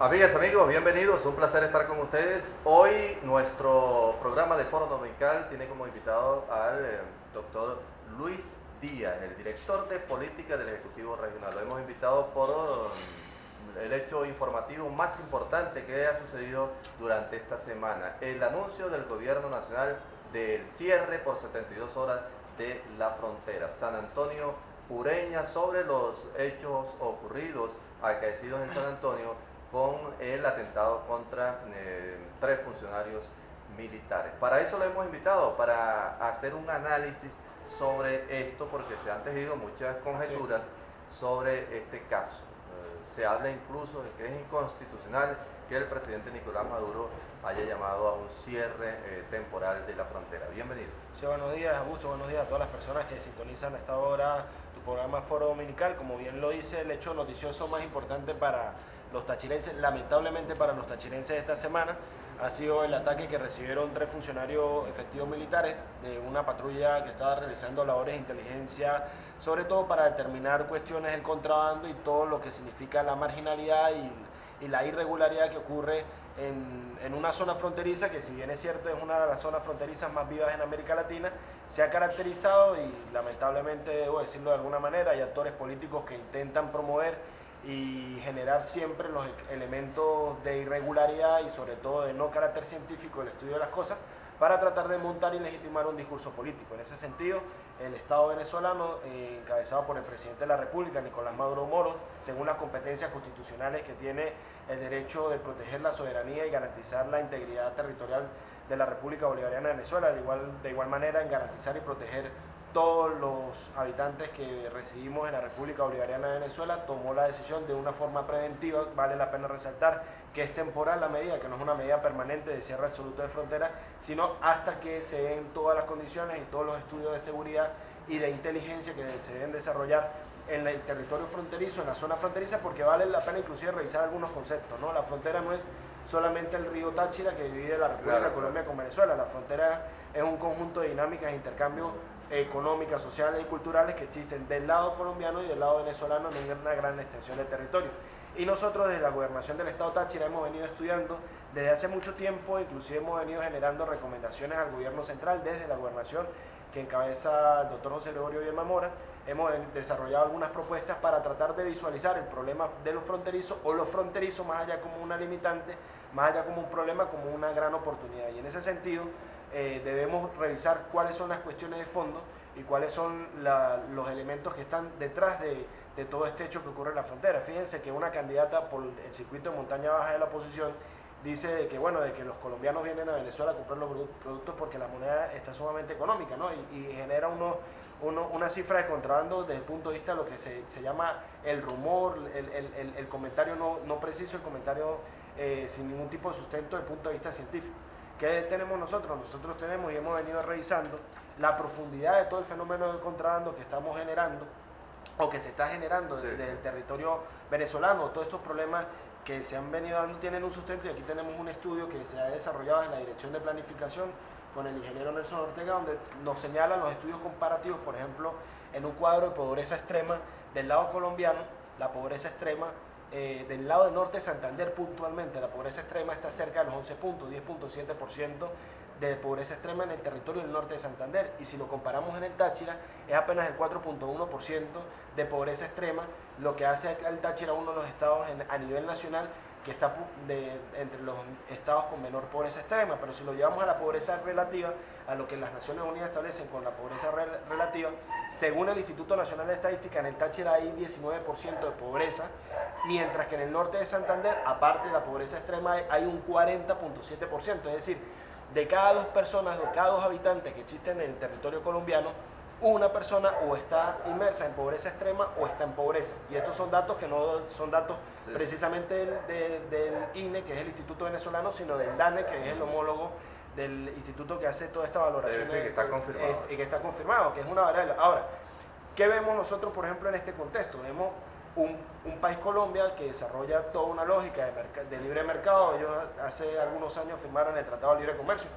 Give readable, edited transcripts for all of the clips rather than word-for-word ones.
Amigas, amigos, bienvenidos, un placer estar con ustedes. Hoy nuestro programa de Foro Dominical tiene como invitado al doctor Luis Díaz, el director de política del Ejecutivo Regional. Lo hemos invitado por el hecho informativo más importante que ha sucedido durante esta semana, el anuncio del gobierno nacional del cierre por 72 horas de la frontera San Antonio Ureña, sobre los hechos ocurridos, acaecidos en San Antonio, con el atentado contra 3 funcionarios militares. Para eso lo hemos invitado, para hacer un análisis sobre esto, porque se han tejido muchas conjeturas sobre este caso. Se habla incluso de que es inconstitucional que el presidente Nicolás Maduro haya llamado a un cierre temporal de la frontera. Bienvenido. Sí, buenos días, Augusto, buenos días a todas las personas que sintonizan a esta hora tu programa Foro Dominical. Como bien lo dice, el hecho noticioso más importante para los tachirenses, lamentablemente para los tachirenses esta semana, ha sido el ataque que recibieron 3 funcionarios efectivos militares de una patrulla que estaba realizando labores de inteligencia, sobre todo para determinar cuestiones del contrabando y todo lo que significa la marginalidad y la irregularidad que ocurre en una zona fronteriza que, si bien es cierto, es una de las zonas fronterizas más vivas en América Latina, se ha caracterizado, y lamentablemente debo decirlo de alguna manera, hay actores políticos que intentan promover y generar siempre los elementos de irregularidad y sobre todo de no carácter científico el estudio de las cosas, para tratar de montar y legitimar un discurso político. En ese sentido, el Estado venezolano, encabezado por el presidente de la República, Nicolás Maduro Moros, según las competencias constitucionales que tiene el derecho de proteger la soberanía y garantizar la integridad territorial de la República Bolivariana de Venezuela, de igual manera en garantizar y proteger todos los habitantes que residimos en la República Bolivariana de Venezuela, tomó la decisión de una forma preventiva. Vale la pena resaltar que es temporal la medida, que no es una medida permanente de cierre absoluto de frontera, sino hasta que se den todas las condiciones y todos los estudios de seguridad y de inteligencia que se deben desarrollar en el territorio fronterizo, en la zona fronteriza, porque vale la pena inclusive revisar algunos conceptos, ¿no? La frontera no es solamente el río Táchira que divide la República de Colombia con Venezuela. La frontera es un conjunto de dinámicas de intercambio económicas, sociales y culturales que existen del lado colombiano y del lado venezolano en una gran extensión de territorio. Y nosotros desde la Gobernación del Estado Táchira hemos venido estudiando desde hace mucho tiempo, inclusive hemos venido generando recomendaciones al gobierno central desde la Gobernación que encabeza el doctor José Gregorio Villalma Mora. Hemos desarrollado algunas propuestas para tratar de visualizar el problema de los fronterizos, o los fronterizos más allá como una limitante, más allá como un problema, como una gran oportunidad. Y en ese sentido debemos revisar cuáles son las cuestiones de fondo y cuáles son los elementos que están detrás de todo este hecho que ocurre en la frontera. Fíjense que una candidata por el circuito de montaña baja de la oposición dice de que, bueno, de que los colombianos vienen a Venezuela a comprar los productos porque la moneda está sumamente económica, ¿no? Y genera una cifra de contrabando desde el punto de vista de lo que se llama el rumor, el comentario no preciso, el comentario sin ningún tipo de sustento desde el punto de vista científico. ¿Qué tenemos nosotros? Nosotros tenemos y hemos venido revisando la profundidad de todo el fenómeno del contrabando que estamos generando o que se está generando desde el territorio venezolano. Todos estos problemas que se han venido dando tienen un sustento, y aquí tenemos un estudio que se ha desarrollado en la Dirección de Planificación con el ingeniero Nelson Ortega, donde nos señalan los estudios comparativos, por ejemplo, en un cuadro de pobreza extrema del lado colombiano, la pobreza extrema del lado del norte de Santander puntualmente, la pobreza extrema está cerca de los 11 puntos, 10.7% de pobreza extrema en el territorio del norte de Santander, y si lo comparamos en el Táchira es apenas el 4.1% de pobreza extrema, lo que hace al Táchira uno de los estados a nivel nacional que está entre los estados con menor pobreza extrema. Pero si lo llevamos a la pobreza relativa, a lo que las Naciones Unidas establecen con la pobreza relativa, según el Instituto Nacional de Estadística, en el Táchira hay 19% de pobreza, mientras que en el norte de Santander, aparte de la pobreza extrema, hay un 40.7%, es decir, de cada 2 personas, de cada 2 habitantes que existen en el territorio colombiano, una persona o está inmersa en pobreza extrema o está en pobreza. Y estos son datos que no son datos precisamente del INE, que es el Instituto Venezolano, sino del DANE, que es el homólogo del instituto que hace toda esta valoración. Que está confirmado. Y que está confirmado, que es una variable. Ahora, ¿qué vemos nosotros, por ejemplo, en este contexto? Vemos un país, Colombia, que desarrolla toda una lógica de libre mercado. Ellos hace algunos años firmaron el Tratado de Libre Comercio.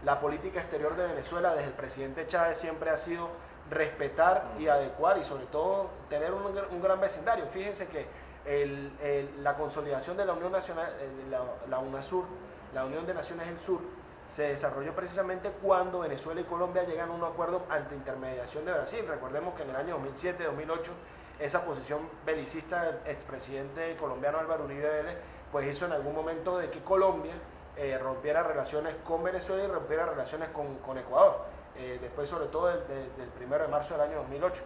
La política exterior de Venezuela desde el presidente Chávez siempre ha sido respetar y adecuar, y sobre todo tener un gran vecindario. Fíjense que La consolidación de la Unión Nacional, la UNASUR, la Unión de Naciones del Sur, se desarrolló precisamente cuando Venezuela y Colombia llegan a un acuerdo ante intermediación de Brasil. Recordemos que en el año 2007-2008 esa posición belicista del expresidente colombiano Álvaro Uribe Vélez pues hizo en algún momento de que Colombia rompiera relaciones con Venezuela y rompiera relaciones con Ecuador, después sobre todo del 1 de marzo del año 2008.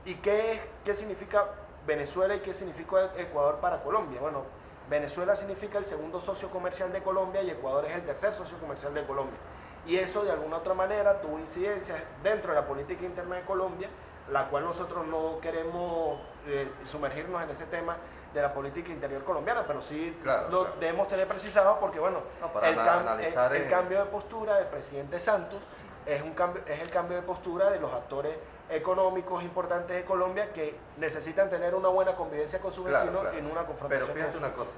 ¿Y qué significa Venezuela y qué significa Ecuador para Colombia? Bueno, Venezuela significa el segundo socio comercial de Colombia y Ecuador es el tercer socio comercial de Colombia. Y eso de alguna otra manera tuvo incidencias dentro de la política interna de Colombia, la cual nosotros no queremos sumergirnos en ese tema de la política interior colombiana, pero sí lo debemos tener precisado porque, bueno, el cambio de postura del presidente Santos es el cambio de postura de los actores económicos importantes de Colombia que necesitan tener una buena convivencia con sus vecinos en una confrontación. Pero fíjate una cosa,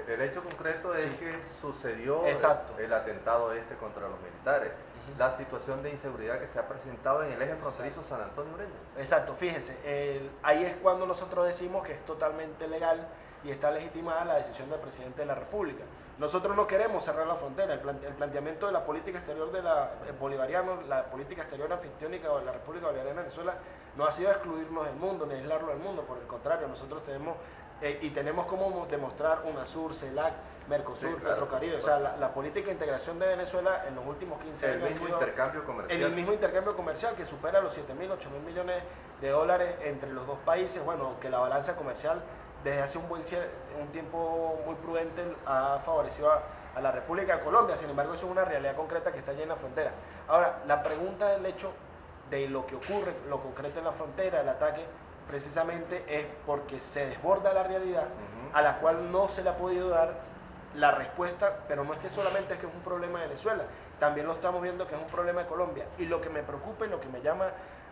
el hecho concreto es que sucedió el atentado contra los militares, la situación de inseguridad que se ha presentado en el eje fronterizo San Antonio Breña. Exacto, fíjense, ahí es cuando nosotros decimos que es totalmente legal y está legitimada la decisión del presidente de la República. Nosotros no queremos cerrar la frontera. El planteamiento de la política exterior de la política exterior anfictiónica de la República Bolivariana de Venezuela no ha sido excluirnos del mundo ni aislarlo del mundo. Por el contrario, nosotros tenemos como demostrar UNASUR, CELAC, Mercosur, Petrocaribe. O sea, la política de integración de Venezuela en los últimos 15 años. El mismo intercambio comercial que supera los 7.000, 8.000 millones de dólares entre los dos países. Bueno, aunque la balanza comercial desde hace un tiempo muy prudente ha favorecido a la República de Colombia. Sin embargo, eso es una realidad concreta que está allí en la frontera. Ahora, la pregunta del hecho de lo que ocurre, lo concreto en la frontera, el ataque, precisamente es porque se desborda la realidad a la cual no se le ha podido dar la respuesta, pero no es que solamente es que es un problema de Venezuela, también lo estamos viendo que es un problema de Colombia. Y lo que me preocupa y lo que me llama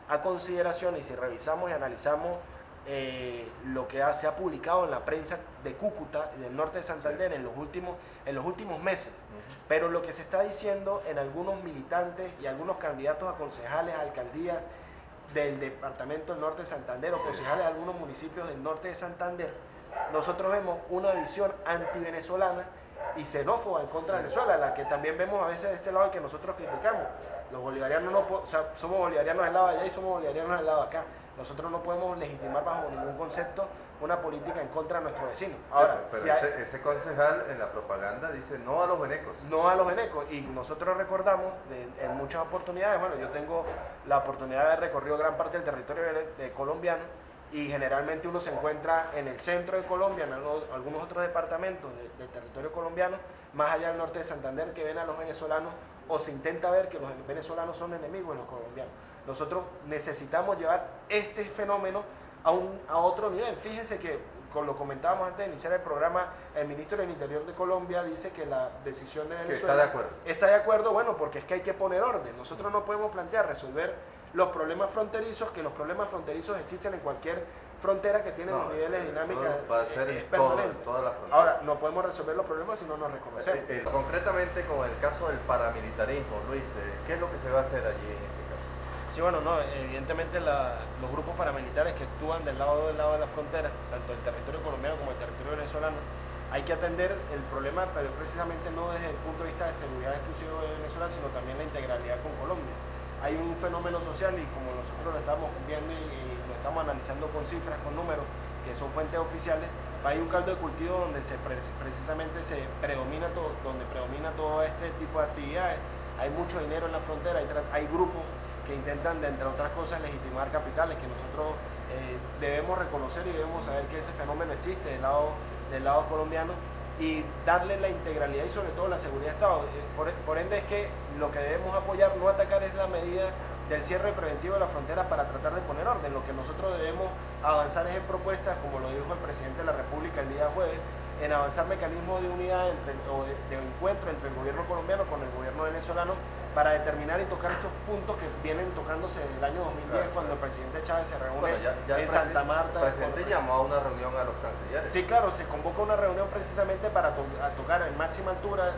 a consideración, y si revisamos y analizamos lo que se ha publicado en la prensa de Cúcuta y del norte de Santander en los últimos meses, pero lo que se está diciendo en algunos militantes y algunos candidatos a concejales, a alcaldías del departamento del norte de Santander o concejales de algunos municipios del norte de Santander, nosotros vemos una visión antivenezolana y xenófoba en contra de Venezuela, la que también vemos a veces de este lado y que nosotros criticamos. Los bolivarianos somos bolivarianos del lado de allá y somos bolivarianos del lado de acá. Nosotros no podemos legitimar bajo ningún concepto una política en contra de nuestros vecinos. Ahora, pero ese concejal en la propaganda dice no a los venecos. No a los venecos. Y nosotros recordamos en muchas oportunidades, bueno, yo tengo la oportunidad de haber recorrido gran parte del territorio colombiano y generalmente uno se encuentra en el centro de Colombia, en algunos otros departamentos del territorio colombiano, más allá del norte de Santander, que ven a los venezolanos o se intenta ver que los venezolanos son enemigos de los colombianos. Nosotros necesitamos llevar este fenómeno a otro nivel. Fíjense que, como lo comentábamos antes de iniciar el programa, el ministro del Interior de Colombia dice que la decisión de Venezuela está de acuerdo, bueno, porque es que hay que poner orden. Nosotros no podemos plantear resolver los problemas fronterizos, que los problemas fronterizos existen en cualquier frontera que tiene los niveles de dinámica toda la frontera. Ahora, no podemos resolver los problemas si no nos reconocemos. Concretamente con el caso del paramilitarismo, Luis, ¿qué es lo que se va a hacer allí en este caso? Sí, bueno, no, evidentemente los grupos paramilitares que actúan del lado de la frontera, tanto el territorio colombiano como el territorio venezolano, hay que atender el problema, pero precisamente no desde el punto de vista de seguridad exclusivo de Venezuela, sino también la integralidad con Colombia. Hay un fenómeno social y como nosotros lo estamos viendo y lo estamos analizando con cifras, con números, que son fuentes oficiales, hay un caldo de cultivo donde precisamente predomina todo este tipo de actividades. Hay mucho dinero en la frontera, hay grupos que intentan, de, entre otras cosas, legitimar capitales, que nosotros debemos reconocer y debemos saber que ese fenómeno existe del lado colombiano y darle la integralidad y sobre todo la seguridad de Estado. Por ende es que lo que debemos apoyar, no atacar, es la medida del cierre preventivo de la frontera para tratar de poner orden. Lo que nosotros debemos avanzar es en propuestas, como lo dijo el presidente de la República el día jueves, en avanzar mecanismos de unidad de encuentro entre el gobierno colombiano con el gobierno venezolano para determinar y tocar estos puntos que vienen tocándose desde el año 2010, cuando el presidente Chávez se reúne en Santa Marta. El presidente llamó a una reunión a los cancilleres. Sí, claro, se convoca una reunión precisamente para tocar en máxima altura,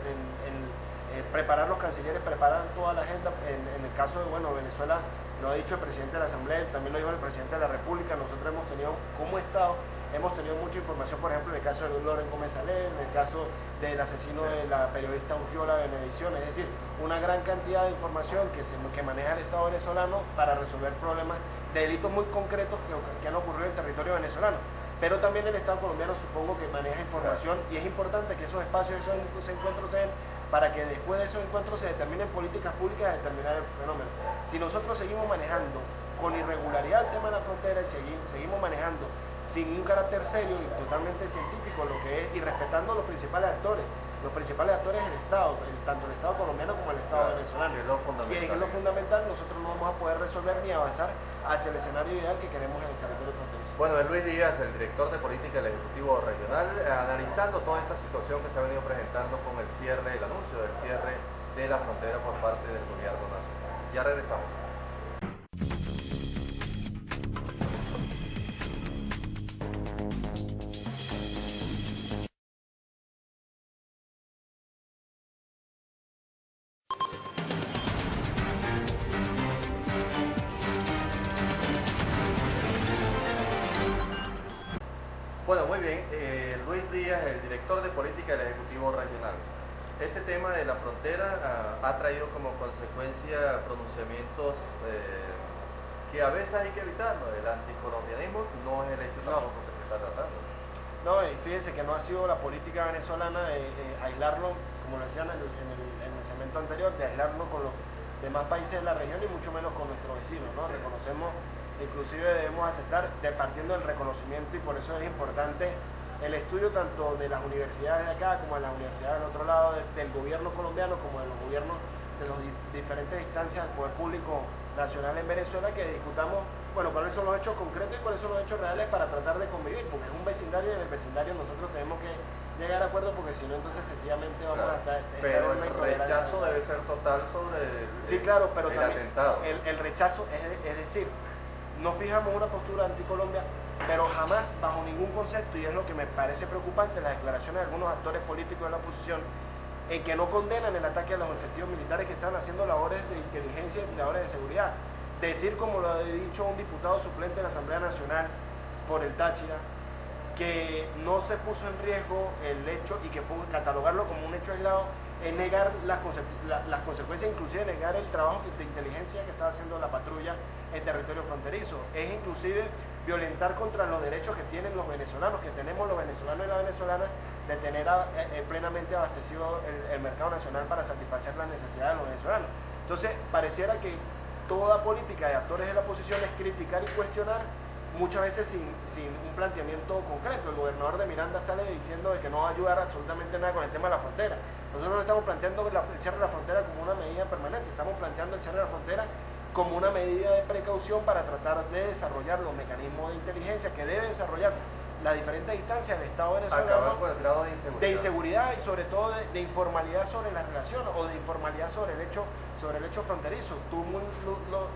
preparar los cancilleres, preparar toda la agenda. En el caso de Venezuela, lo ha dicho el presidente de la Asamblea, también lo dijo el presidente de la República, nosotros hemos tenido como Estado hemos tenido mucha información, por ejemplo, en el caso de Loren Gómez Salén, en el caso del asesino de la periodista Urquiola de Venevisión, es decir, una gran cantidad de información que maneja el Estado venezolano para resolver problemas de delitos muy concretos que han ocurrido en el territorio venezolano. Pero también el Estado colombiano supongo que maneja información y es importante que esos espacios, esos encuentros se den para que después de esos encuentros se determinen políticas públicas de determinar el fenómeno. Si nosotros seguimos manejando con irregularidad el tema de la frontera y seguimos manejando sin un carácter serio y totalmente científico lo que es y respetando los principales actores. Los principales actores es el Estado, tanto el Estado colombiano como el Estado venezolano. Que es lo fundamental. Y es lo fundamental, nosotros no vamos a poder resolver ni avanzar hacia el escenario ideal que queremos en el territorio fronterizo. Bueno, es Luis Díaz, el director de política del Ejecutivo Regional, analizando toda esta situación que se ha venido presentando con el anuncio del cierre de la frontera por parte del gobierno nacional. Ya regresamos. Bueno, muy bien. Luis Díaz, el director de política del Ejecutivo Regional. Este tema de la frontera ha traído como consecuencia pronunciamientos que a veces hay que evitarlo. El anticolombianismo no es el hecho tampoco que se está tratando. No, y fíjense que no ha sido la política venezolana de aislarlo, como lo decían en el segmento anterior, de aislarlo con los demás países de la región y mucho menos con nuestros vecinos, ¿no? Sí. Reconocemos, inclusive debemos aceptar, partiendo del reconocimiento, y por eso es importante el estudio tanto de las universidades de acá como de las universidades del otro lado, del gobierno colombiano como de los gobiernos de las diferentes instancias del poder público nacional en Venezuela, que discutamos, bueno, cuáles son los hechos concretos y cuáles son los hechos reales para tratar de convivir, porque es un vecindario y en el vecindario nosotros tenemos que llegar a acuerdos, porque si no entonces sencillamente vamos a estar pero el rechazo debe ser total sobre sí, claro, pero el atentado. El rechazo es decir, no fijamos una postura anticolombia, pero jamás bajo ningún concepto, y es lo que me parece preocupante, las declaraciones de algunos actores políticos de la oposición, en que no condenan el ataque a los efectivos militares que están haciendo labores de inteligencia y labores de seguridad. Decir, como lo ha dicho un diputado suplente de la Asamblea Nacional por el Táchira, que no se puso en riesgo el hecho y que fue catalogarlo como un hecho aislado, es negar las consecuencias, inclusive negar el trabajo de inteligencia que está haciendo la patrulla en territorio fronterizo. Es inclusive violentar contra los derechos que tienen los venezolanos, que tenemos los venezolanos y las venezolanas, de tener plenamente abastecido el mercado nacional para satisfacer las necesidades de los venezolanos. Entonces, pareciera que toda política de actores de la oposición es criticar y cuestionar, muchas veces sin un planteamiento concreto. El gobernador de Miranda sale diciendo de que no va a ayudar absolutamente nada con el tema de la frontera. Nosotros no estamos planteando el cierre de la frontera como una medida permanente, estamos planteando el cierre de la frontera como una medida de precaución para tratar de desarrollar los mecanismos de inteligencia que debe desarrollar las diferentes instancias del Estado venezolano. Acabar con el grado de inseguridad y sobre todo de informalidad sobre la relación o de informalidad sobre el hecho fronterizo. Tú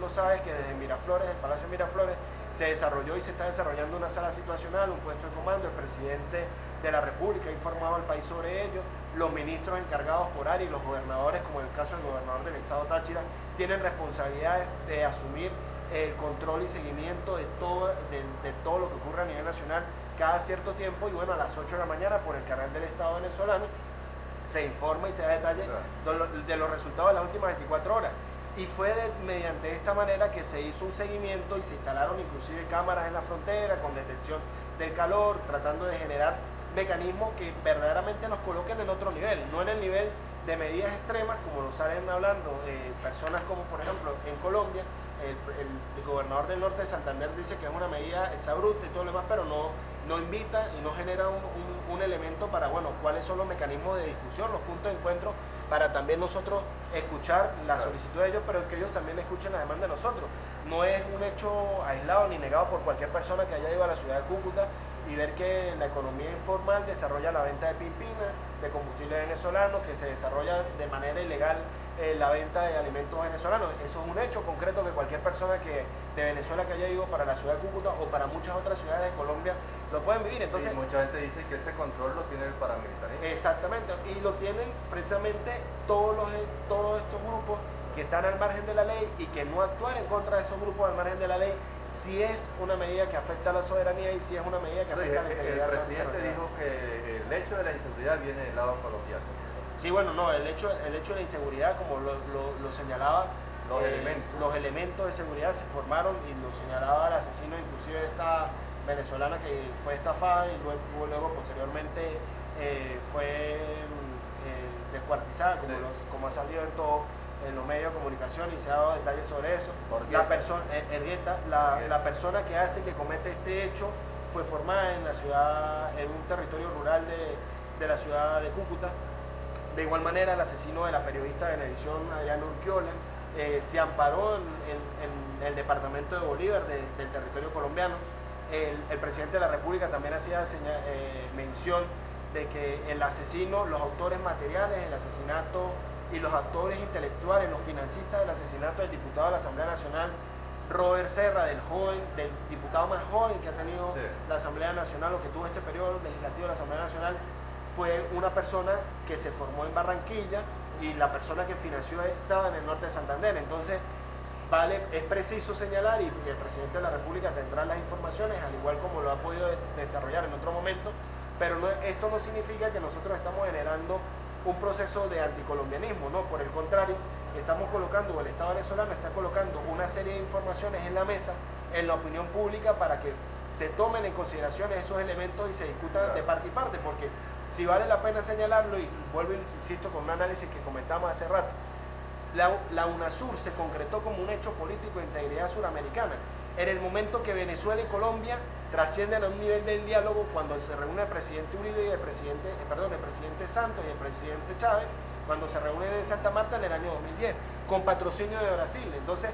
lo sabes que desde Miraflores, el Palacio de Miraflores, se desarrolló y se está desarrollando una sala situacional, un puesto de comando. El presidente de la República ha informado al país sobre ello. Los ministros encargados por área y los gobernadores, como en el caso del gobernador del estado Táchira, tienen responsabilidades de asumir el control y seguimiento de todo lo que ocurre a nivel nacional cada cierto tiempo. Y bueno, a las 8 de la mañana por el canal del Estado venezolano se informa y se da detalles de los resultados de las últimas 24 horas. Y fue mediante esta manera que se hizo un seguimiento y se instalaron inclusive cámaras en la frontera con detección del calor, tratando de generar mecanismos que verdaderamente nos coloquen en otro nivel, no en el nivel de medidas extremas como lo salen hablando personas como por ejemplo en Colombia. El gobernador del norte de Santander dice que es una medida exabrupta y todo lo demás, pero no invita y no genera un elemento para, bueno, cuáles son los mecanismos de discusión, los puntos de encuentro, para también nosotros escuchar la solicitud de ellos, pero que ellos también escuchen la demanda de nosotros. No es un hecho aislado ni negado por cualquier persona que haya ido a la ciudad de Cúcuta y ver que la economía informal desarrolla la venta de pimpinas, de combustible venezolano, que se desarrolla de manera ilegal la venta de alimentos venezolanos. Eso es un hecho concreto que cualquier persona de Venezuela que haya ido para la ciudad de Cúcuta o para muchas otras ciudades de Colombia lo pueden vivir. Entonces, y mucha gente dice que ese control lo tiene el paramilitarismo. Exactamente, y lo tienen precisamente todos estos grupos que están al margen de la ley y que no actuar en contra de esos grupos al margen de la ley si es una medida que afecta a la soberanía y si es una medida que afecta a la integridad. El presidente dijo que el hecho de la inseguridad viene del lado colombiano. Sí, bueno, no, el hecho de la inseguridad, como lo señalaba, los elementos de seguridad se formaron y lo señalaba el asesino, inclusive de esta venezolana que fue estafada y luego posteriormente fue descuartizada, como ha salido en los medios de comunicación y se ha dado detalles sobre eso. La persona que comete este hecho fue formada en la ciudad, en un territorio rural de la ciudad de Cúcuta. De igual manera, el asesino de la periodista de Venevisión, Adriana Urquiola, se amparó en el departamento de Bolívar del territorio colombiano. El presidente de la República también hacía mención de que el asesino, los autores materiales del asesinato y los actores intelectuales, los financistas del asesinato del diputado de la Asamblea Nacional, Robert Serra, del diputado más joven que ha tenido la Asamblea Nacional o que tuvo este periodo legislativo de la Asamblea Nacional, fue una persona que se formó en Barranquilla y la persona que financió estaba en el norte de Santander. Entonces, es preciso señalar, y el presidente de la República tendrá las informaciones, al igual como lo ha podido desarrollar en otro momento, pero esto no significa que nosotros estamos generando un proceso de anticolombianismo, no, por el contrario, estamos colocando, o el Estado venezolano está colocando una serie de informaciones en la mesa, en la opinión pública, para que se tomen en consideración esos elementos y se discutan de parte y parte, porque si vale la pena señalarlo, y vuelvo, insisto, con un análisis que comentamos hace rato, la UNASUR se concretó como un hecho político de integridad suramericana en el momento que Venezuela y Colombia trascienden a un nivel del diálogo, cuando se reúne el presidente Uribe y el presidente Santos y el presidente Chávez, cuando se reúnen en Santa Marta en el año 2010, con patrocinio de Brasil. Entonces,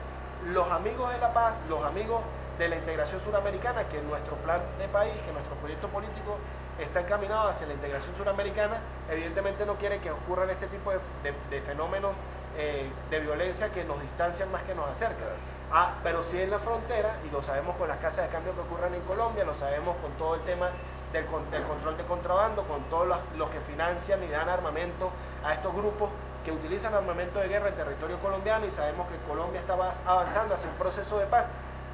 los amigos de la paz, los amigos de la integración suramericana, que nuestro plan de país, que nuestro proyecto político está encaminado hacia la integración suramericana, evidentemente no quieren que ocurran este tipo de fenómenos de violencia que nos distancian más que nos acercan. Pero sí en la frontera, y lo sabemos con las casas de cambio que ocurren en Colombia, lo sabemos con todo el tema del control de contrabando, con todos los que financian y dan armamento a estos grupos que utilizan armamento de guerra en territorio colombiano, y sabemos que Colombia está avanzando hacia un proceso de paz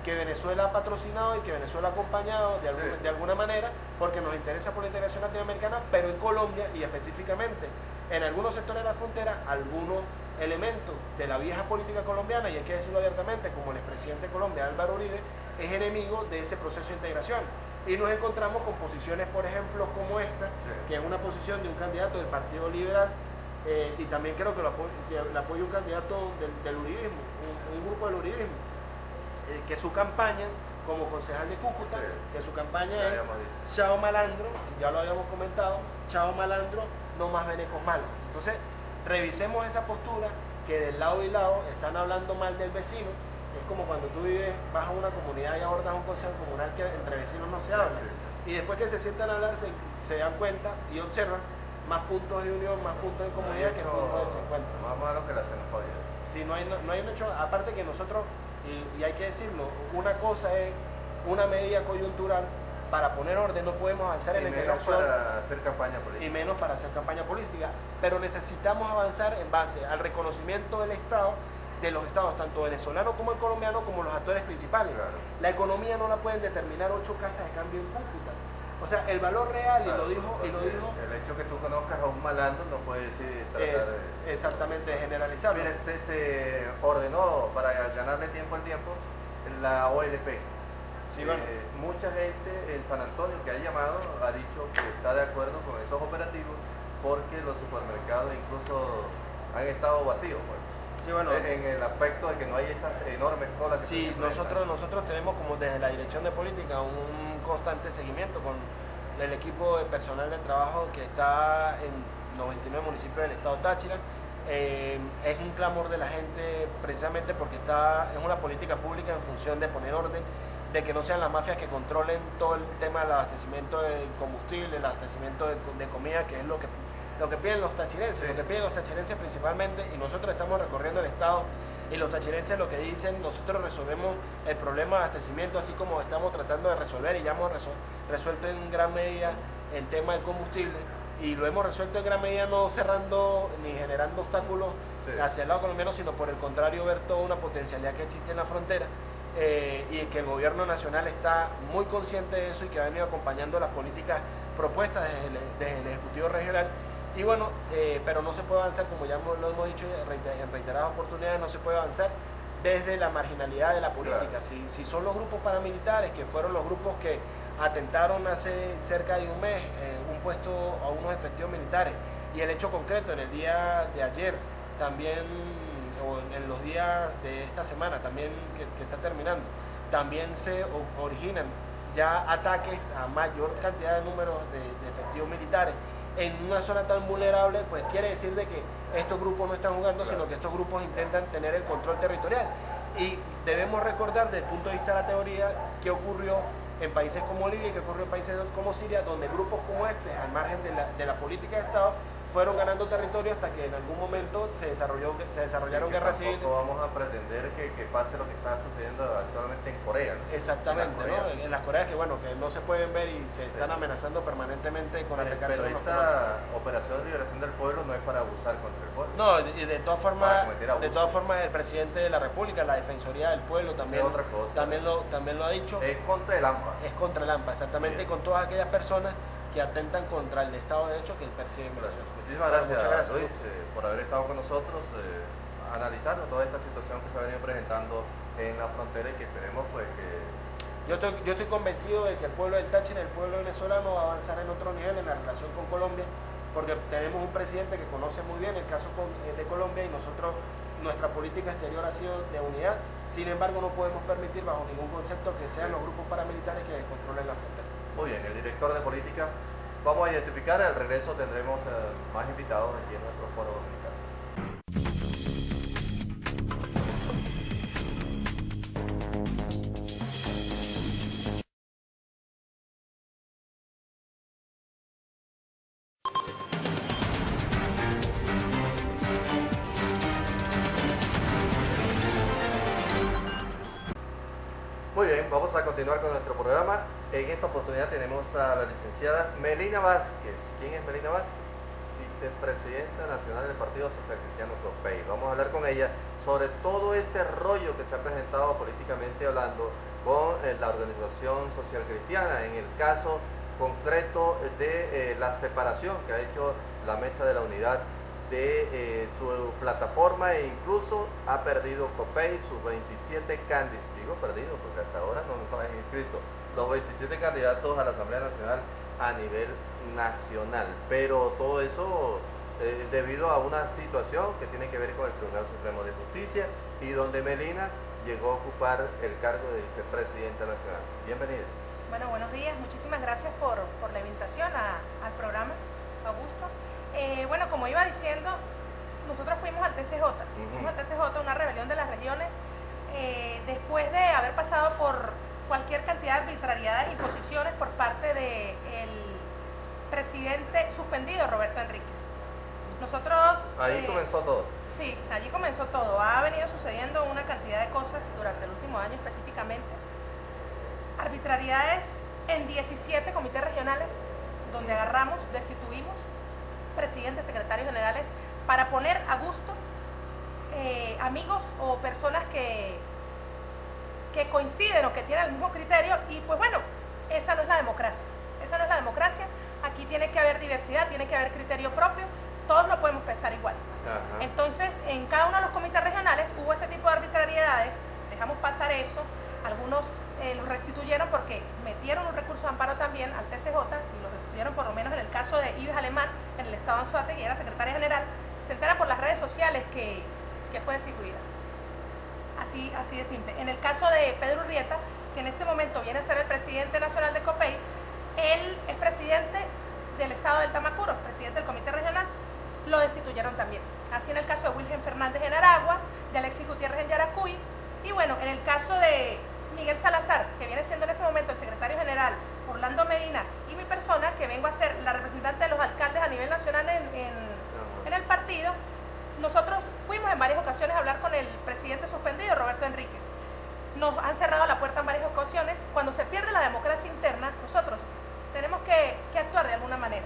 que Venezuela ha patrocinado y que Venezuela ha acompañado de alguna manera, porque nos interesa por la integración latinoamericana, pero en Colombia, y específicamente en algunos sectores de la frontera, algunos elementos de la vieja política colombiana, y hay que decirlo abiertamente, como el expresidente de Colombia, Álvaro Uribe, es enemigo de ese proceso de integración. Y nos encontramos con posiciones, por ejemplo, como esta, que es una posición de un candidato del Partido Liberal, y también creo que lo apoya un candidato del uribismo, un grupo del uribismo, que su campaña, como concejal de Cúcuta, que su campaña es Chao Malandro, ya lo habíamos comentado, Chao Malandro, no más venecos malos. Entonces, revisemos esa postura, que del lado y lado están hablando mal del vecino. Es como cuando tú vas a una comunidad y abordas un consejo comunal que entre vecinos no se habla. Y después que se sientan a hablar, se dan cuenta y observan más puntos de unión, más puntos de comunidad que puntos de desencuentro. Más malo que la xenofobia. Sí, no hay un hecho, aparte que nosotros, y hay que decirlo, una cosa es una medida coyuntural para poner orden, no podemos avanzar en la integración. Y menos para hacer campaña política. Y menos para hacer campaña política, pero necesitamos avanzar en base al reconocimiento del Estado, de los estados, tanto venezolano como el colombiano, como los actores principales. Claro. La economía no la pueden determinar 8 casas de cambio en Cúcuta. O sea, el valor real, claro, y lo dijo. El hecho que tú conozcas a un malandro no puede decir tratar de... Exactamente, generalizarlo. Miren, se ordenó, para ganarle tiempo al tiempo, la OLP. Sí, bueno. Mucha gente en San Antonio que ha llamado ha dicho que está de acuerdo con esos operativos, porque los supermercados incluso han estado vacíos. Pues. Sí, bueno, en el aspecto de que no hay esas enormes colas que sí, nosotros tenemos, como desde la Dirección de Política, un constante seguimiento con el equipo de personal de trabajo que está en 99 municipios del estado Táchira. Es un clamor de la gente, precisamente porque es una política pública en función de poner orden, de que no sean las mafias que controlen todo el tema del abastecimiento de combustible, el abastecimiento de comida, que es lo que piden los tachirenses, lo que piden los tachirenses principalmente, y nosotros estamos recorriendo el estado, y los tachirenses lo que dicen: nosotros resolvemos el problema de abastecimiento así como estamos tratando de resolver, y ya hemos resuelto en gran medida el tema del combustible, y lo hemos resuelto en gran medida no cerrando ni generando obstáculos Sí. hacia el lado colombiano, sino por el contrario ver toda una potencialidad que existe en la frontera, y que el gobierno nacional está muy consciente de eso y que ha venido acompañando las políticas propuestas desde el Ejecutivo Regional. Y bueno, pero no se puede avanzar, como ya lo hemos dicho en reiteradas oportunidades, no se puede avanzar desde la marginalidad de la política. Claro. Si son los grupos paramilitares, que fueron los grupos que atentaron hace cerca de un mes un puesto a unos efectivos militares, y el hecho concreto en el día de ayer, también, o en los días de esta semana también que está terminando, también se originan ya ataques a mayor cantidad de números de efectivos militares en una zona tan vulnerable, pues quiere decir de que estos grupos no están jugando, Claro. sino que estos grupos intentan tener el control territorial. Y debemos recordar desde el punto de vista de la teoría qué ocurrió en países como Libia y qué ocurrió en países como Siria, donde grupos como este, al margen de la política de Estado, fueron ganando territorio hasta que en algún momento se desarrollaron guerras civiles. Tampoco vamos a pretender que pase lo que está sucediendo actualmente en Corea, ¿no? Exactamente, En la Corea. ¿no? En las Coreas que bueno, que no se pueden ver y se están amenazando permanentemente con atacarse Pero unos con otros. esta operación de liberación del pueblo no es para abusar contra el pueblo. No, y de todas Para formas, cometer abusos. de todas formas el presidente de la República, la Defensoría del Pueblo también, es otra cosa. también lo ha dicho, Es contra el AMPA. es contra el AMPA, exactamente, Bien. con todas aquellas personas que atentan contra el Estado de Derecho que persiguen migración. Muchísimas Bueno, gracias, muchas gracias, Luis, por haber estado con nosotros analizando toda esta situación que se ha venido presentando en la frontera y que esperemos pues que Yo estoy convencido de que el pueblo del Táchira, el pueblo venezolano, va a avanzar en otro nivel en la relación con Colombia, porque tenemos un presidente que conoce muy bien el caso de Colombia, y nuestra política exterior ha sido de unidad. Sin embargo, no podemos permitir bajo ningún concepto que sean los grupos paramilitares que descontrolen la frontera. muy bien, el director de política. Vamos a identificar, al regreso tendremos más invitados aquí en nuestro foro dominicano. Muy bien, vamos a continuar con nuestro programa. En esta oportunidad tenemos a la licenciada Melina Vázquez. ¿Quién es Melina Vázquez? Vicepresidenta nacional del Partido Social Cristiano COPEI. Vamos a hablar con ella sobre todo ese rollo que se ha presentado políticamente hablando con la organización social cristiana, en el caso concreto de la separación que ha hecho la Mesa de la Unidad de su plataforma, e incluso ha perdido COPEI sus 27 candidatos, digo perdido porque hasta ahora no nos han inscrito, los 27 candidatos a la Asamblea Nacional a nivel nacional, pero todo eso debido a una situación que tiene que ver con el Tribunal Supremo de Justicia, y donde Melina llegó a ocupar el cargo de vicepresidenta nacional. Bienvenida. Bueno, buenos días, muchísimas gracias por la invitación al programa, Augusto. Bueno, como iba diciendo, nosotros fuimos al TCJ, fuimos al TCJ, una rebelión de las regiones, después de haber pasado por cualquier cantidad de arbitrariedades y posiciones por parte del presidente suspendido, Roberto Enríquez. Nosotros... Ahí comenzó todo. Sí, allí comenzó todo. Ha venido sucediendo una cantidad de cosas durante el último año específicamente. Arbitrariedades en 17 comités regionales, donde agarramos, destituimos presidentes, secretarios generales, para poner a gusto amigos o personas que coinciden o que tienen el mismo criterio, y pues bueno, esa no es la democracia. Esa no es la democracia. Aquí tiene que haber diversidad, tiene que haber criterio propio, todos no podemos pensar igual. Ajá. Entonces, en cada uno de los comités regionales hubo ese tipo de arbitrariedades, dejamos pasar eso, algunos los restituyeron porque metieron un recurso de amparo también al TCJ, y lo restituyeron por lo menos en el caso de Ives Alemán, en el estado de Anzoátegui, que era secretaria general, se entera por las redes sociales que fue destituida. Así de simple. En el caso de Pedro Urrieta, que en este momento viene a ser el presidente nacional de COPEI, él es presidente del estado del Tamacuro, presidente del comité regional, lo destituyeron también. Así en el caso de Wilhelm Fernández en Aragua, de Alexis Gutiérrez en Yaracuy, y bueno, en el caso de Miguel Salazar, que viene siendo en este momento el secretario general, Orlando Medina, y mi persona, que vengo a ser la representante de los alcaldes a nivel nacional en el partido, nosotros fuimos en varias ocasiones a hablar con el presidente suspendido, Roberto Enríquez. Nos han cerrado la puerta en varias ocasiones. Cuando se pierde la democracia interna, nosotros tenemos que actuar de alguna manera.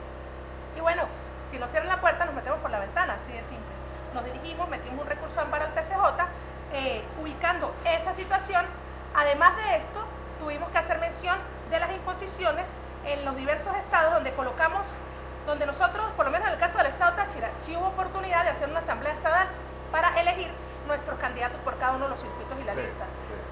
Y bueno, si nos cierran la puerta, nos metemos por la ventana, así de simple. Nos dirigimos, metimos un recurso de amparo al TCJ, ubicando esa situación. Además de esto, tuvimos que hacer mención de las imposiciones en los diversos estados donde colocamos, donde nosotros, por lo menos en el caso del estado Táchira, sí hubo oportunidad de hacer una asamblea estadal para elegir nuestros candidatos por cada uno de los circuitos y la lista.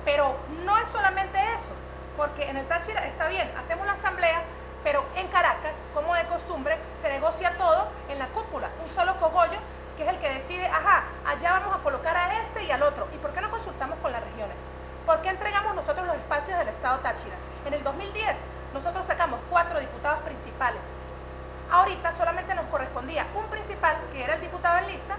Pero no es solamente eso, porque en el Táchira está bien, hacemos la asamblea, pero en Caracas, como de costumbre, se negocia todo en la cúpula, un solo cogollo que es el que decide, ajá, allá vamos a colocar a este y al otro. ¿Y por qué no consultamos con las regiones? ¿Por qué entregamos nosotros los espacios del estado Táchira? En el 2010 nosotros sacamos 4 diputados principales. Ahorita solamente nos correspondía un principal, que era el diputado en lista,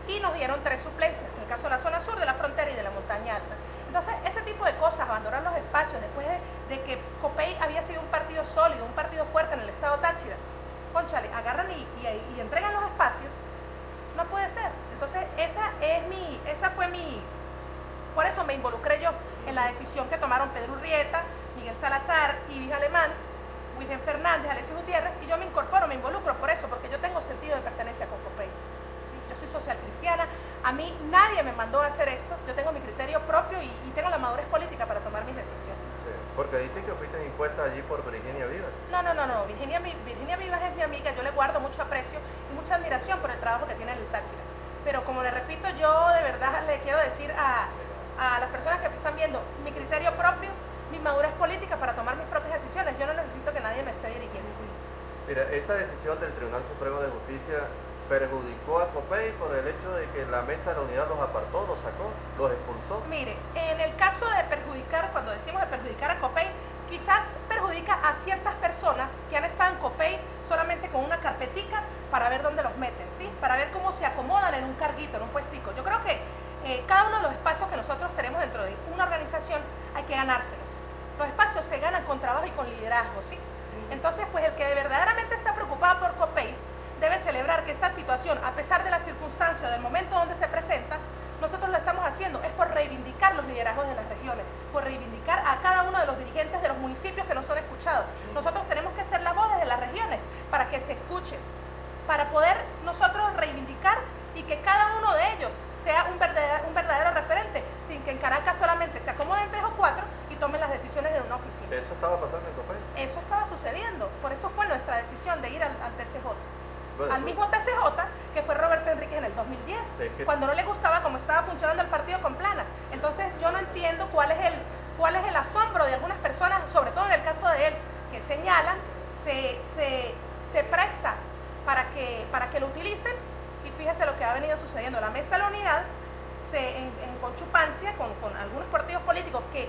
y nos dieron 3 suplencias, en el caso de la zona sur, de la frontera y de la montaña alta. Entonces, ese tipo de cosas, abandonar los espacios después de que COPEI había sido un partido sólido, un partido fuerte en el estado Táchira, cónchale, agarran y entregan los espacios, no puede ser. Entonces, esa fue mi, por eso me involucré yo en la decisión que tomaron Pedro Urrieta, Miguel Salazar, Ibis Alemán, Wilhelm Fernández, Alexis Gutiérrez, y yo me incorporo, me involucro por eso, porque yo tengo sentido de pertenencia con COPEI. Yo soy social cristiana, a mí nadie me mandó a hacer esto, yo tengo mi criterio propio y tengo la madurez política para tomar mis decisiones. Sí, porque dicen que fuiste impuesta allí por Virginia Vivas. No, Virginia Vivas es mi amiga, yo le guardo mucho aprecio y mucha admiración por el trabajo que tiene en el Táchira. Pero como le repito, yo de verdad le quiero decir a las personas que me están viendo, mi criterio propio, mi madurez política para tomar mis propias decisiones, yo no necesito que nadie me esté dirigiendo. Mira, esa decisión del Tribunal Supremo de Justicia perjudicó a COPEI por el hecho de que la Mesa de la Unidad los apartó, los sacó, los expulsó. Mire, en el caso de perjudicar, cuando decimos de perjudicar a COPEI, quizás perjudica a ciertas personas que han estado en COPEI solamente con una carpetica para ver dónde los meten, ¿sí? Para ver cómo se acomodan en un carguito, en un puestico. Yo creo que cada uno de los espacios que nosotros tenemos dentro de una organización hay que ganárselos. Los espacios se ganan con trabajo y con liderazgo, ¿sí? Entonces, pues el que verdaderamente está preocupado por COPEI debe celebrar que esta situación, a pesar de la circunstancia, del momento donde se presenta, nosotros lo estamos haciendo, es por reivindicar los liderazgos de las regiones, por reivindicar a cada uno de los dirigentes de los municipios que no son escuchados. Nosotros tenemos que ser la voz de las regiones para que se escuchen, para poder nosotros reivindicar y que cada uno de ellos sea un verdadero referente, sin que en Caracas solamente se acomoden 3 o 4 y tomen las decisiones en una oficina. ¿Eso estaba pasando en COPEI? Eso estaba sucediendo, por eso fue nuestra decisión de ir al TCJ. Bueno, al mismo TCJ que fue Roberto Enríquez en el 2010, cuando no le gustaba cómo estaba funcionando el partido con planas. Entonces yo no entiendo cuál es el asombro de algunas personas, sobre todo en el caso de él, que señalan, se presta para que lo utilicen, y fíjese lo que ha venido sucediendo. La Mesa de la Unidad, en conchupancia con algunos partidos políticos, que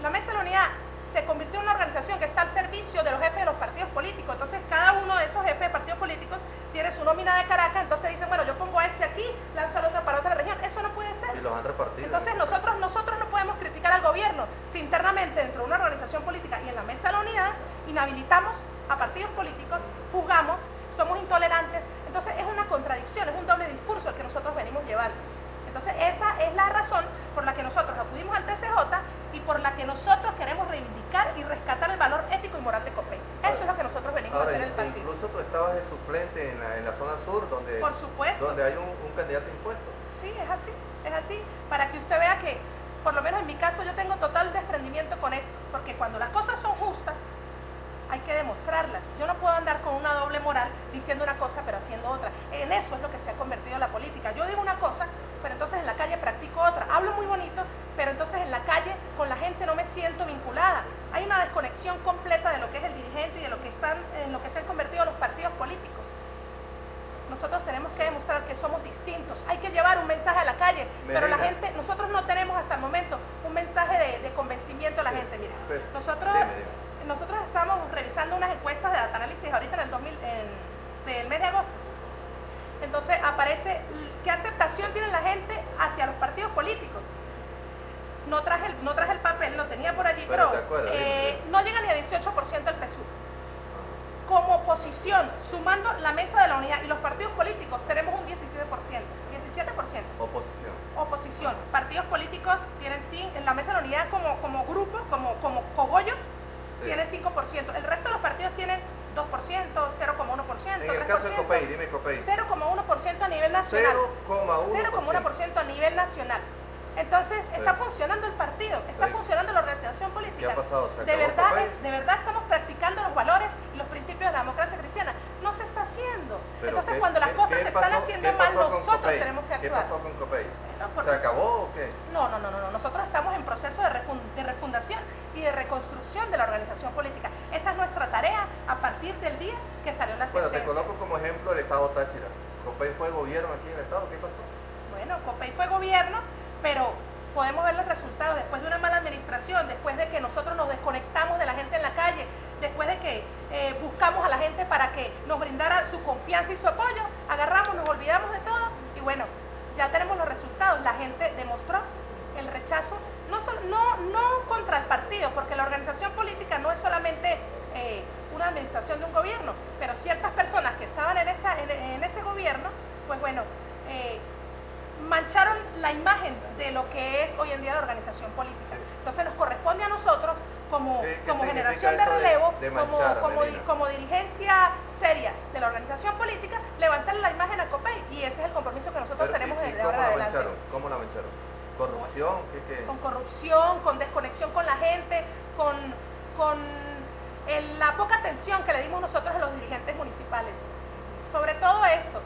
la Mesa de la Unidad se convirtió en una organización que está al servicio de los jefes de los partidos políticos. Entonces cada uno de esos jefes de partidos políticos tiene su nómina de Caracas, entonces dicen, bueno, yo pongo a este aquí, lanzo al otro para otra región. Eso no puede ser. Y los han repartido. Entonces nosotros no podemos criticar al gobierno si internamente dentro de una organización política y en la Mesa de la Unidad inhabilitamos a partidos políticos, juzgamos, somos intolerantes. Entonces es una contradicción, es un doble discurso el que nosotros venimos llevando. Entonces esa es la razón por la que nosotros acudimos al TCJ y por la que nosotros queremos reivindicar y rescatar el valor ético y moral de COPEI. Eso es lo que nosotros venimos a hacer en el partido. Incluso tú estabas de suplente en la zona sur, donde, por supuesto, donde hay un candidato impuesto. Sí, es así, para que usted vea que, por lo menos en mi caso, yo tengo total desprendimiento con esto, porque cuando las cosas son justas, hay que demostrarlas. Yo no puedo andar con una doble moral diciendo una cosa pero haciendo otra. En eso es lo que se ha convertido la política. Yo digo una cosa, pero entonces en la calle practico otra. Hablo muy bonito, pero entonces en la calle con la gente no me siento vinculada. Hay una desconexión completa de lo que es el dirigente y de lo que en lo que se han convertido los partidos políticos. Nosotros tenemos que demostrar que somos distintos. Hay que llevar un mensaje a la calle, pero la gente, nosotros no tenemos hasta el momento un mensaje de convencimiento a la gente. Mira, nosotros estamos revisando unas encuestas de data análisis ahorita del mes de agosto. Entonces aparece qué aceptación tiene la gente hacia los partidos políticos. No traje el papel, lo tenía por allí, pero no llega ni a 18% el PSUV. Como oposición, sumando la Mesa de la Unidad y los partidos políticos, tenemos un 17%. Oposición. Partidos políticos tienen sí, en la Mesa de la Unidad como grupo, como cogollo, tiene 5%. El resto de los partidos tienen 2%, 0,1%. En el de Copey. 0,1% a nivel nacional. 0,1%. 0,1% a nivel nacional. Entonces, está funcionando el partido, está funcionando la organización política. ¿Qué ha pasado? ¿Se de acabó verdad, Copey? de verdad estamos practicando los valores y los principios de la democracia cristiana. No se está haciendo. Pero Entonces, cuando las cosas se están haciendo mal, nosotros tenemos que ¿Qué actuar. pasó con Copey? Bueno, ¿Se acabó o qué? No. Nosotros estamos en proceso de refundación y de reconstrucción de la organización política. Esa es nuestra tarea a partir del día que salió la Bueno, sentencia. te coloco como ejemplo el estado Táchira. Copey fue gobierno aquí en el estado, ¿qué pasó? Bueno, Copey fue gobierno, pero podemos ver los resultados después de una mala administración, después de que nosotros nos desconectamos de la gente en la calle, después de que buscamos a la gente para que nos brindara su confianza y su apoyo, agarramos, nos olvidamos de todos y bueno, ya tenemos los resultados. La gente demostró el rechazo, no contra el partido, porque la organización política no es solamente una administración de un gobierno, pero ciertas personas que estaban en ese gobierno, pues bueno, mancharon la imagen de lo que es hoy en día la organización política. Entonces nos corresponde a nosotros como generación de relevo, como dirigencia seria de la organización política, levantar la imagen a Copey, y ese es el compromiso que nosotros tenemos desde ahora en adelante. ¿Cómo la mancharon? ¿Corrupción? ¿Qué? Con corrupción, con desconexión con la gente, con la poca atención que le dimos nosotros a los dirigentes municipales. Sobre todo esto,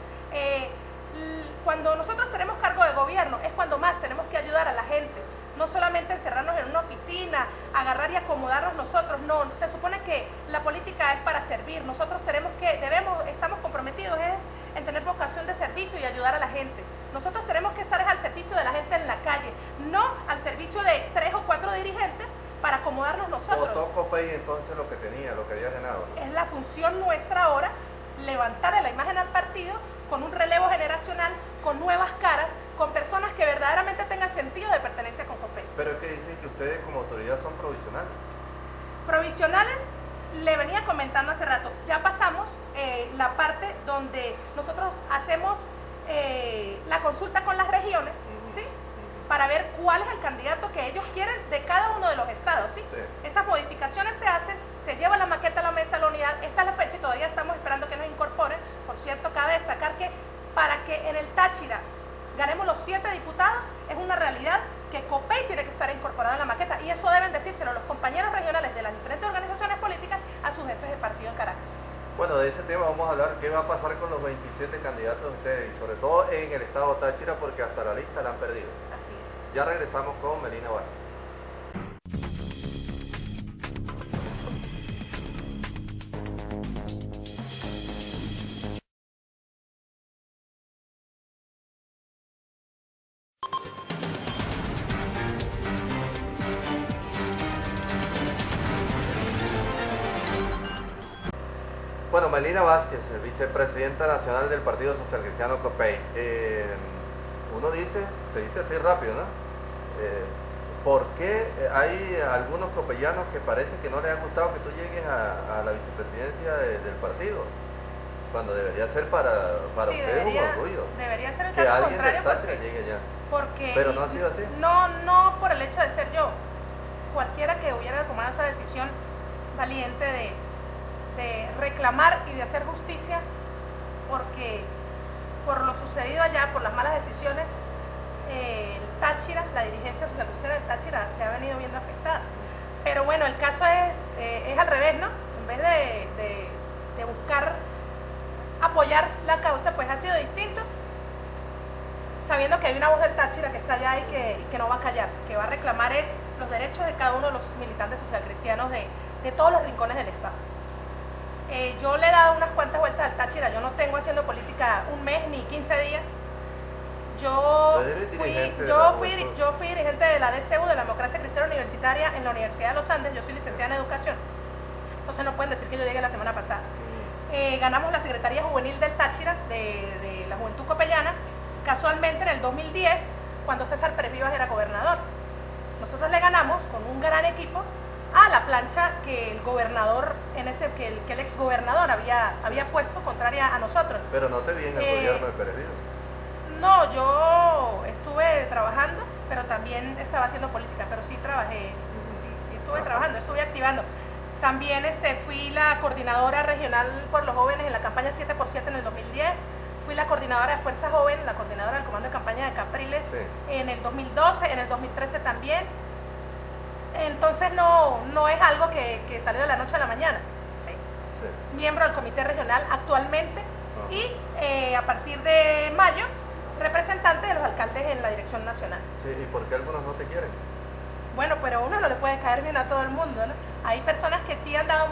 cuando nosotros tenemos cargo de gobierno es cuando más tenemos que ayudar a la gente, no solamente encerrarnos en una oficina, agarrar y acomodarnos nosotros, no, se supone que la política es para servir, nosotros estamos comprometidos en tener vocación de servicio y ayudar a la gente. Nosotros tenemos que estar al servicio de la gente en la calle, no al servicio de 3 o 4 dirigentes para acomodarnos nosotros. ¿Votó Copey entonces lo que tenía, lo que había ganado? Es la función nuestra ahora, levantar la imagen al partido con un relevo generacional, con nuevas caras, con personas que verdaderamente tengan sentido de pertenencia con Copey. Pero es que dicen que ustedes como autoridad son provisionales. Provisionales, le venía comentando hace rato, ya pasamos la parte donde nosotros hacemos la consulta con las regiones, ¿sí? Para ver cuál es el candidato que ellos quieren de cada uno de los estados, ¿sí? Esas modificaciones se hacen, se lleva la maqueta a la mesa de la unidad, esta es la fecha y todavía estamos esperando que nos incorporen. Por cierto, cabe destacar que para que en el Táchira ganemos los 7 diputados, es una realidad que Copey tiene que estar incorporado en la maqueta, y eso deben decírselo los compañeros regionales de las diferentes organizaciones políticas a sus jefes de partido en Caracas. Bueno, de ese tema vamos a hablar, qué va a pasar con los 27 candidatos de ustedes, y sobre todo en el estado Táchira, porque hasta la lista la han perdido. Así es. Ya regresamos con Melina Vázquez. Bueno, Melina Vázquez, vicepresidenta nacional del Partido Social Cristiano Copey. Se dice así rápido, ¿no? ¿Por qué hay algunos copellanos que parece que no les ha gustado que tú llegues a la vicepresidencia del partido? Cuando debería ser para Sí, ustedes un orgullo. Debería ser el Que caso alguien contrario, de Táchira llegue allá. porque Pero no ha sido así. No por el hecho de ser yo. Cualquiera que hubiera tomado esa decisión valiente de reclamar y de hacer justicia, porque por lo sucedido allá, por las malas decisiones, el Táchira, la dirigencia social cristiana del Táchira se ha venido viendo afectada. Pero bueno, el caso es al revés, ¿no? En vez de buscar apoyar la causa, pues ha sido distinto, sabiendo que hay una voz del Táchira que está allá y que no va a callar, que va a reclamar los derechos de cada uno de los militantes socialcristianos de todos los rincones del Estado. Yo le he dado unas cuantas vueltas al Táchira, yo no tengo haciendo política un mes ni 15 días. Yo fui dirigente de la DCU, de la Democracia Cristiana Universitaria, en la Universidad de los Andes. Yo soy licenciada en educación, entonces no pueden decir que yo llegué la semana pasada. Ganamos la Secretaría Juvenil del Táchira, de la Juventud Copellana, casualmente en el 2010, cuando César Pérez Vivas era gobernador. Nosotros le ganamos con un gran equipo a la plancha que el gobernador, que el exgobernador había puesto contraria a nosotros. Pero no te vi en el gobierno de Pérez Vivas. No, yo estuve trabajando, pero también estaba haciendo política, pero sí trabajé, sí estuve trabajando, estuve activando. También fui la coordinadora regional por los jóvenes en la campaña 7x7 en el 2010. Fui la coordinadora de Fuerza Joven, la coordinadora del comando de campaña de Capriles en el 2012, en el 2013 también. Entonces no es algo que salió de la noche a la mañana. ¿Sí? Sí. Miembro del comité regional actualmente y a partir de mayo representante de los alcaldes en la dirección nacional. Sí, ¿y por qué algunos no te quieren? Bueno, pero uno no le puede caer bien a todo el mundo, ¿no? Hay personas que sí han dado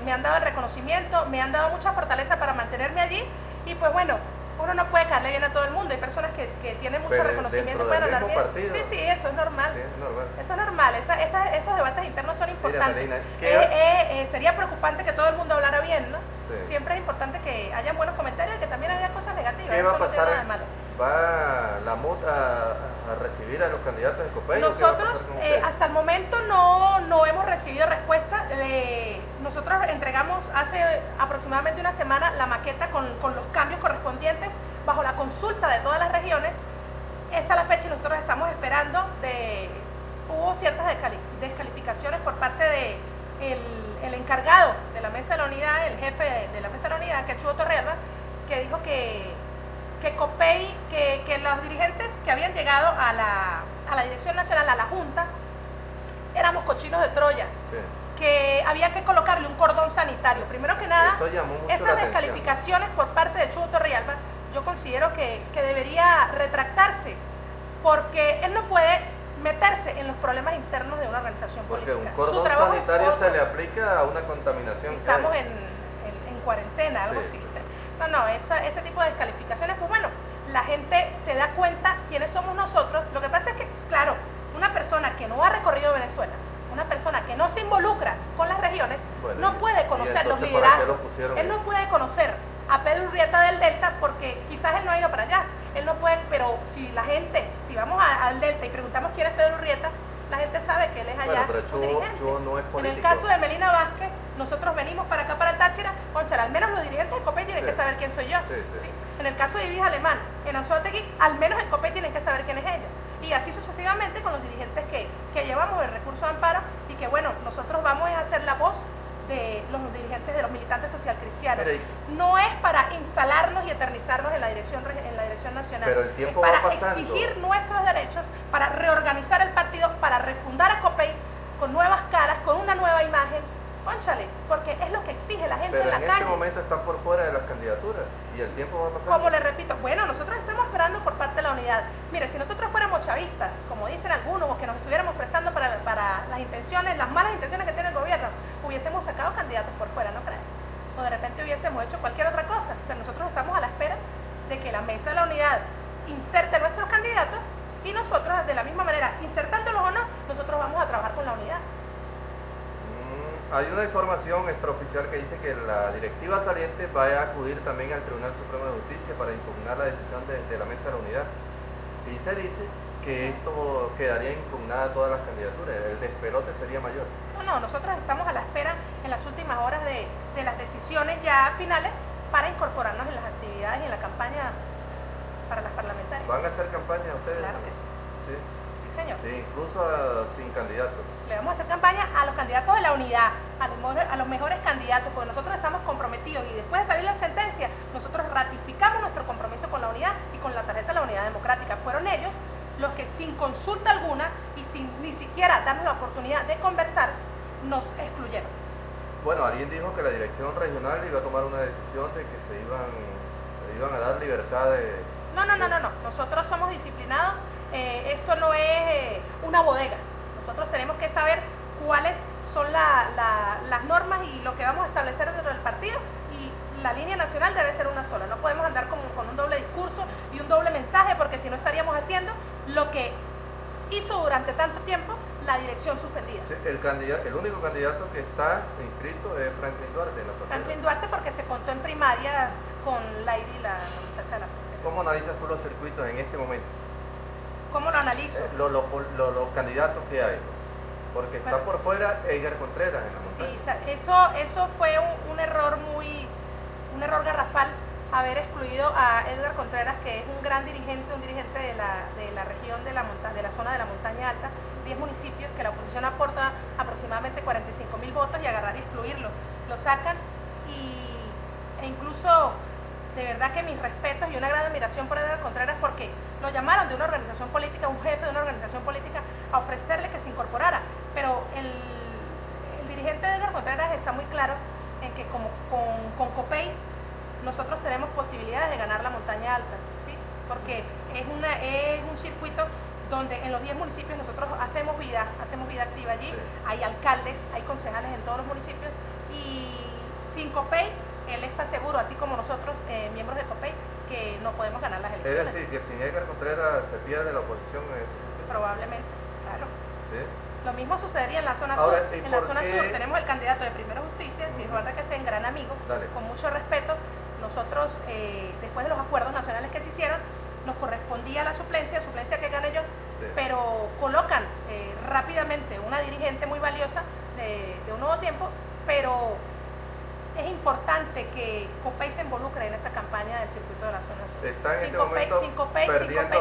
me han dado el reconocimiento, me han dado mucha fortaleza para mantenerme allí y pues bueno, uno no puede caerle bien a todo el mundo. Hay personas que tienen mucho reconocimiento y pueden hablar bien. Partido. Sí, eso es normal. Sí, es normal. Eso es normal. esos debates internos son importantes. Mira, sería preocupante que todo el mundo hablara bien, ¿no? Sí. Siempre es importante que hayan buenos comentarios y que también haya cosas negativas. ¿Qué va a eso no pasar? tiene nada de malo. ¿Va la MUT a recibir a los candidatos de Copey? Nosotros hasta el momento no hemos recibido respuesta. Nosotros entregamos hace aproximadamente una semana la maqueta con los cambios correspondientes bajo la consulta de todas las regiones. Esta es la fecha y nosotros estamos esperando. Hubo ciertas descalificaciones por parte de el encargado de la Mesa de la Unidad, el jefe de la Mesa de la Unidad, que es Chugo Torrealba, que dijo que Copey, que los dirigentes que habían llegado a la dirección nacional, a la Junta, éramos cochinos de Troya. Sí. Que había que colocarle un cordón sanitario. Primero que nada, esas descalificaciones por parte de Chugo Torrealba, yo considero que debería retractarse, porque él no puede meterse en los problemas internos de una organización política. Porque un cordón sanitario se le aplica a una contaminación. Estamos en cuarentena, algo sí. así. No, ese tipo de descalificaciones, pues bueno, la gente se da cuenta quiénes somos nosotros. Lo que pasa es que, claro, una persona que no ha recorrido Venezuela, una persona que no se involucra con las regiones, bueno, no puede conocer los liderazgos. Él no puede conocer a Pedro Urrieta del Delta porque quizás él no ha ido para allá. Él no puede, pero si vamos al Delta y preguntamos quién es Pedro Urrieta, la gente sabe que él es allá. Bueno, pero Chugo no es político. En el caso de Melina Vázquez, nosotros venimos para acá, para el Táchira, conchale, al menos los dirigentes de Copey tienen que saber quién soy yo. Sí. En el caso de Ibis Alemán, en Anzoátegui, al menos en Copey tienen que saber quién es ella. Y así sucesivamente con los dirigentes que llevamos el recurso de amparo y que bueno, nosotros vamos a hacer la voz de los dirigentes de los militantes socialcristianos. No es para instalarnos y eternizarnos en la dirección nacional, pero el tiempo es para va pasando. Exigir nuestros derechos, para reorganizar el partido, para refundar a Copey con nuevas caras, con una nueva imagen. Cónchale, porque es lo que exige la gente en la calle. Pero en este momento están por fuera de las candidaturas y el tiempo va pasando. Como les repito, bueno, nosotros estamos esperando por parte de la unidad. Mire, si nosotros fuéramos chavistas, como dicen algunos, o que nos estuviéramos prestando para las intenciones, las malas intenciones que tiene el gobierno, hubiésemos sacado candidatos por fuera, ¿no creen? O de repente hubiésemos hecho cualquier otra cosa. Pero nosotros estamos a la espera de que la Mesa de la Unidad inserte nuestros candidatos y nosotros, de la misma manera, insertándolos o no, nosotros vamos a trabajar con la unidad. Hay una información extraoficial que dice que la directiva saliente va a acudir también al Tribunal Supremo de Justicia para impugnar la decisión de la Mesa de la Unidad. Y se dice que esto quedaría impugnada todas las candidaturas, el despelote sería mayor. No, nosotros estamos a la espera en las últimas horas de las decisiones ya finales para incorporarnos en las actividades y en la campaña para las parlamentarias. ¿Van a hacer campaña ustedes? Claro que sí. Sí. Sí, señor. Sí, incluso sin candidato. Le vamos a hacer campaña a los candidatos de la unidad, a los mejores candidatos, porque nosotros estamos comprometidos y después de salir la sentencia, nosotros ratificamos nuestro compromiso con la unidad y con la tarjeta de la Unidad Democrática. Fueron ellos los que sin consulta alguna y sin ni siquiera darnos la oportunidad de conversar, nos excluyeron. Bueno, alguien dijo que la dirección regional iba a tomar una decisión de que se iban a dar libertad de... No. Nosotros somos disciplinados. Esto no es una bodega. Nosotros tenemos que saber cuáles son las normas y lo que vamos a establecer dentro del partido, y la línea nacional debe ser una sola. No podemos andar con un doble discurso y un doble mensaje, porque si no estaríamos haciendo lo que hizo durante tanto tiempo la dirección suspendida. Sí, el único candidato que está inscrito es Franklin Duarte. Franklin Duarte, porque se contó en primarias con Lady, la muchacha de la frontera. ¿Cómo analizas tú los circuitos en este momento? ¿Cómo lo analizo? Los candidatos que hay. Porque está por fuera Edgar Contreras en la montaña. Sí, eso fue un error garrafal, haber excluido incluido a Edgar Contreras, que es un gran dirigente, un dirigente de la región de la zona de la montaña alta, 10 municipios, que la oposición aporta aproximadamente 45.000 votos, y agarrar y excluirlo. Lo sacan e incluso, de verdad que mis respetos y una gran admiración por Edgar Contreras, porque lo llamaron de una organización política, un jefe de una organización política, a ofrecerle que se incorporara. Pero el dirigente Edgar Contreras está muy claro en que como con Copey nosotros tenemos posibilidades de ganar la montaña alta, ¿sí? Porque es un circuito donde en los 10 municipios nosotros hacemos vida activa allí, sí. Hay alcaldes, hay concejales en todos los municipios, y sin Copey él está seguro, así como nosotros, miembros de Copey, que no podemos ganar las elecciones. Es decir, que sin Edgar Contreras se pierde la oposición en ese sentido. Probablemente, claro. ¿Sí? Lo mismo sucedería en la zona Ahora, sur. En la zona sur tenemos el candidato de Primera Justicia, que es Juan Requesén, gran amigo, Dale. Con mucho respeto. Nosotros, después de los acuerdos nacionales que se hicieron, nos correspondía la suplencia que gané yo, sí. Pero colocan rápidamente una dirigente muy valiosa de un nuevo tiempo, pero es importante que Copey se involucre en esa campaña del circuito de la zona sur. Está en sin Copey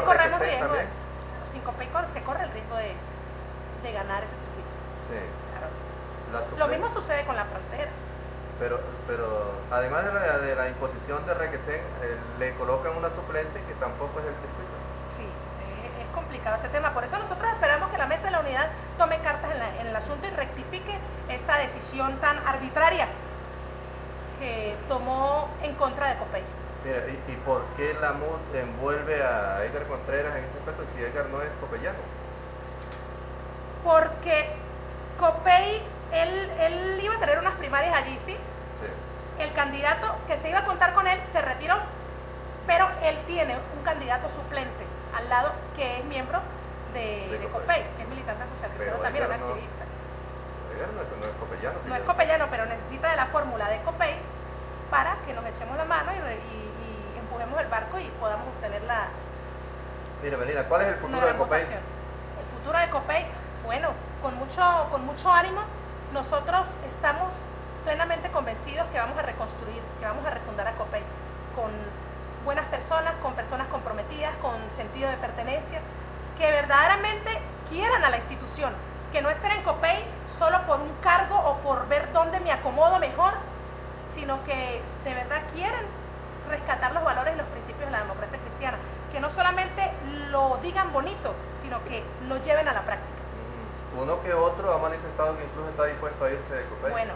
corremos riesgo. Sin Copey se corre el riesgo de ganar ese circuito. Sí. Claro. Lo mismo sucede con la frontera. Pero además de la imposición de Requesén, le colocan una suplente que tampoco es del circuito. Sí, es complicado ese tema. Por eso nosotros esperamos que la Mesa de la Unidad tome cartas en el asunto y rectifique esa decisión tan arbitraria que tomó en contra de Copey. Mira, ¿y por qué la MUD envuelve a Edgar Contreras en ese aspecto si Edgar no es copeyano? Porque Copey, él iba a tener unas primarias allí, ¿sí? Sí. El candidato que se iba a contar con él se retiró, pero él tiene un candidato suplente al lado que es miembro de Copey, que es militante social cristiano, también es activista. Edgar no es copeyano. No es copeyano, pero necesita de la fórmula de Copey para que nos echemos la mano y empujemos el barco y podamos obtener la... Mira, Melina, ¿cuál es el futuro de Copey? El futuro de Copey, bueno, con mucho ánimo. Nosotros estamos plenamente convencidos que vamos a reconstruir, que vamos a refundar a Copey con buenas personas, con personas comprometidas, con sentido de pertenencia, que verdaderamente quieran a la institución, que no estén en Copey solo por un cargo o por ver dónde me acomodo mejor, sino que de verdad quieren rescatar los valores y los principios de la democracia cristiana, que no solamente lo digan bonito, sino que lo lleven a la práctica. Uno que otro ha manifestado que incluso está dispuesto a irse de Copey. Bueno,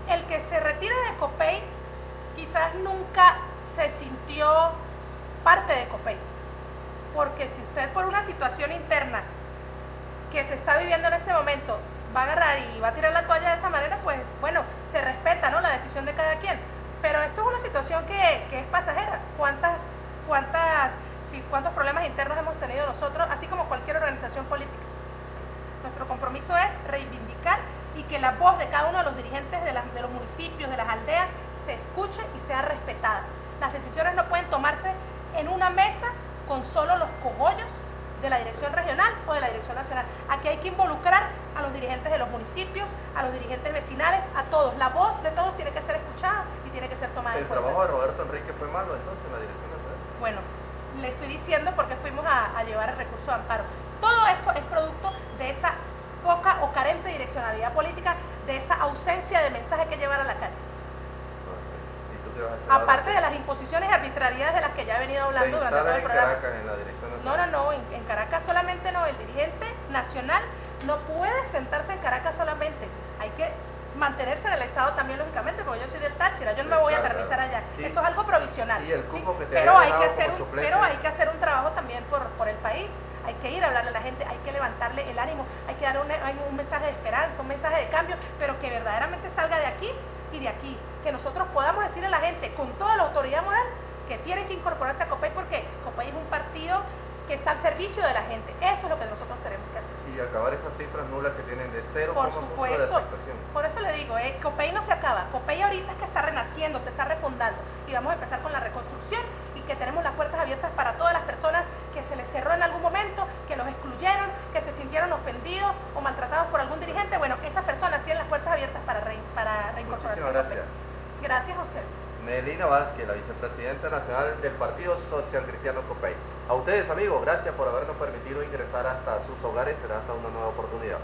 el que se retire de Copey quizás nunca se sintió parte de Copey, porque si usted por una situación interna que se está viviendo en este momento va a agarrar y va a tirar la toalla de esa manera, pues bueno, se respeta, ¿no?, la decisión de cada quien, pero esto es una situación que es pasajera. ¿Cuántos problemas internos hemos tenido nosotros, así como cualquier organización política? Nuestro compromiso es reivindicar y que la voz de cada uno de los dirigentes de los municipios, de las aldeas, se escuche y sea respetada. Las decisiones no pueden tomarse en una mesa con solo los cogollos de la dirección regional o de la dirección nacional. Aquí hay que involucrar a los dirigentes de los municipios, a los dirigentes vecinales, a todos. La voz de todos tiene que ser escuchada y tiene que ser tomada en cuenta. ¿El trabajo de Roberto Enrique fue malo entonces en la dirección nacional? Bueno, le estoy diciendo porque fuimos a llevar el recurso de amparo. Todo esto es producto de esa poca o carente direccionalidad política, de esa ausencia de mensaje que llevar a la calle. ¿Y tú qué vas a hacer? Aparte de las imposiciones y arbitrariedades de las que ya he venido hablando durante todo el programa. ¿Te instalas en Caracas, en la dirección nacional? No, en Caracas solamente no. El dirigente nacional no puede sentarse en Caracas solamente. Hay que mantenerse en el Estado también, lógicamente, porque yo soy del Táchira, yo no me voy a aterrizar allá. Esto es algo provisional. Y el cupo que te pero hay que hacer un trabajo también por el país. Hay que ir a hablarle a la gente, hay que levantarle el ánimo, hay que dar un mensaje de esperanza, un mensaje de cambio, pero que verdaderamente salga de aquí y de aquí. Que nosotros podamos decirle a la gente con toda la autoridad moral que tienen que incorporarse a Copey, porque Copey es un partido que está al servicio de la gente. Eso es lo que nosotros tenemos que hacer. Y acabar esas cifras nulas que tienen de 0,1% Por de supuesto, aceptación. por eso le digo, Copey no se acaba. Copey ahorita es que está renaciendo, se está refundando y vamos a empezar con la reconstrucción, y que tenemos las puertas abiertas para todas las personas que se les cerró en algún momento, que los excluyeron, que se sintieron ofendidos o maltratados por algún dirigente. Bueno, esas personas tienen las puertas abiertas para reincorporarse. Muchísimas gracias. Gracias a usted. Melina Vázquez, la vicepresidenta nacional del Partido Social Cristiano COPEI. A ustedes, amigos, gracias por habernos permitido ingresar hasta sus hogares. Será hasta una nueva oportunidad.